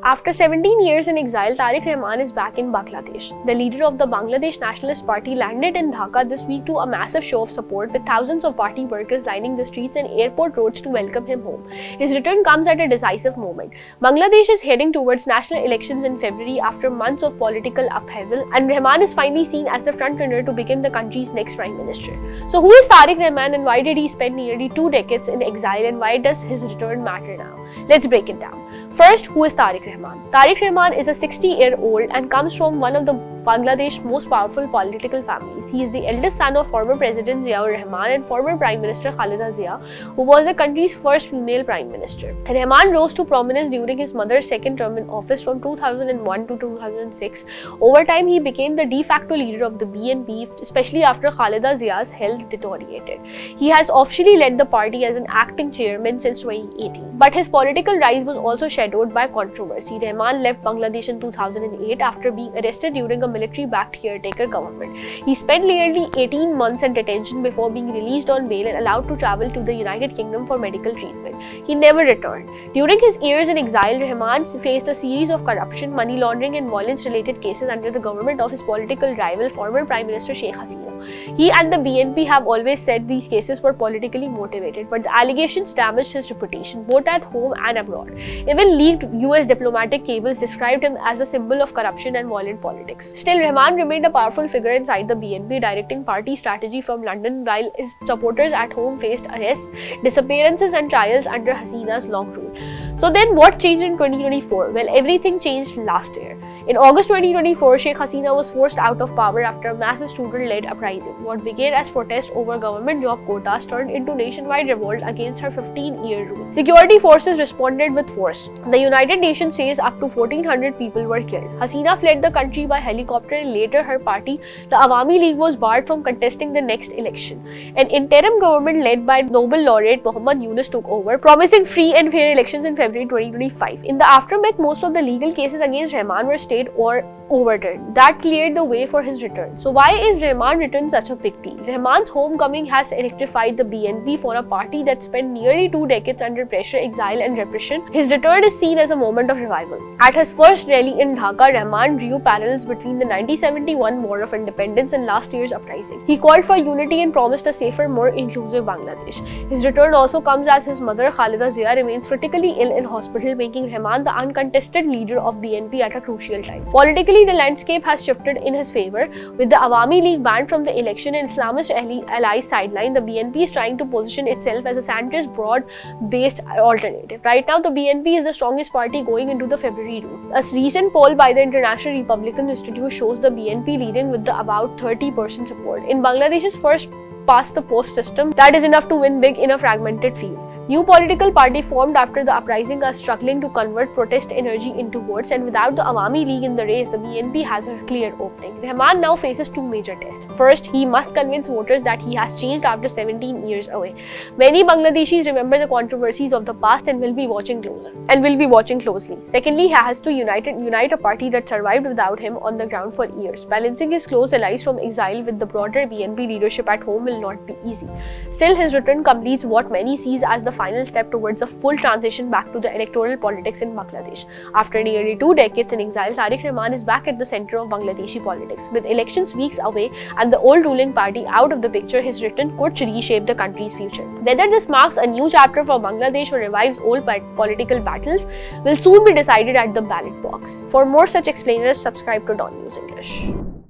After 17 years in exile, Tarique Rahman is back in Bangladesh. The leader of the Bangladesh Nationalist Party landed in Dhaka this week to a massive show of support, with thousands of party workers lining the streets and airport roads to welcome him home. His return comes at a decisive moment. Bangladesh is heading towards national elections in February after months of political upheaval, and Rahman is finally seen as the frontrunner to become the country's next prime minister. So who is Tarique Rahman, and why did he spend nearly 2 decades in exile, and why does his return matter now? Let's break it down. First, who is Tarique Rahman? Tarique Rahman is a 60-year-old and comes from one of the Bangladesh's most powerful political families. He is the eldest son of former President Zia Rahman and former Prime Minister Khaleda Zia, who was the country's first female Prime Minister. Rahman rose to prominence during his mother's second term in office from 2001 to 2006. Over time, he became the de facto leader of the BNP, especially after Khaleda Zia's health deteriorated. He has officially led the party as an acting chairman since 2018. But his political rise was also shadowed by controversy. Rahman left Bangladesh in 2008 after being arrested during a military-backed caretaker government. He spent nearly 18 months in detention before being released on bail and allowed to travel to the United Kingdom for medical treatment. He never returned. During his years in exile, Rahman faced a series of corruption, money laundering and violence-related cases under the government of his political rival, former Prime Minister Sheikh Hasina. He and the BNP have always said these cases were politically motivated, but the allegations damaged his reputation, both at home and abroad. Even leaked US diplomatic cables described him as a symbol of corruption and violent politics. Still, Rahman remained a powerful figure inside the BNP, directing party strategy from London, while his supporters at home faced arrests, disappearances and trials under Hasina's long rule. So then what changed in 2024? Well, everything changed last year. In August 2024, Sheikh Hasina was forced out of power after a massive student-led uprising. What began as protest over government job quotas turned into nationwide revolt against her 15-year rule. Security forces responded with force. The United Nations says up to 1,400 people were killed. Hasina fled the country by helicopter, and later her party, the Awami League, was barred from contesting the next election. An interim government led by Nobel laureate Muhammad Yunus took over, promising free and fair elections in February 2025. In the aftermath, most of the legal cases against Rahman were stayed or overturned. That cleared the way for his return. So why is Rahman's return such a big deal? Rahman's homecoming has electrified the BNP. For a party that spent nearly 2 decades under pressure, exile and repression, his return is seen as a moment of revival. At his first rally in Dhaka, Rahman drew parallels between the 1971 War of Independence and last year's uprising. He called for unity and promised a safer, more inclusive Bangladesh. His return also comes as his mother Khaleda Zia remains critically ill in hospital, making Rahman the uncontested leader of BNP at a crucial time. Politically, the landscape has shifted in his favor. With the Awami League banned from the election and Islamist allies sidelined, the BNP is trying to position itself as a centrist, broad-based alternative. Right now, the BNP is the strongest party going into the February route. A recent poll by the International Republican Institute shows the BNP leading with about 30% support. In Bangladesh's first past-the-post system, that is enough to win big in a fragmented field. New political party formed after the uprising are struggling to convert protest energy into votes, and without the Awami League in the race, the BNP has a clear opening. Rahman now faces 2 major tests. First, he must convince voters that he has changed after 17 years away. Many Bangladeshis remember the controversies of the past and will be watching closely. Secondly, he has to unite a party that survived without him on the ground for years. Balancing his close allies from exile with the broader BNP leadership at home will not be easy. Still, his return completes what many sees as the final step towards a full transition back to the electoral politics in Bangladesh. After nearly 2 decades in exile, Tarique Rahman is back at the center of Bangladeshi politics. With elections weeks away and the old ruling party out of the picture, his return could reshape the country's future. Whether this marks a new chapter for Bangladesh or revives old political battles will soon be decided at the ballot box. For more such explainers, subscribe to DawnNews English.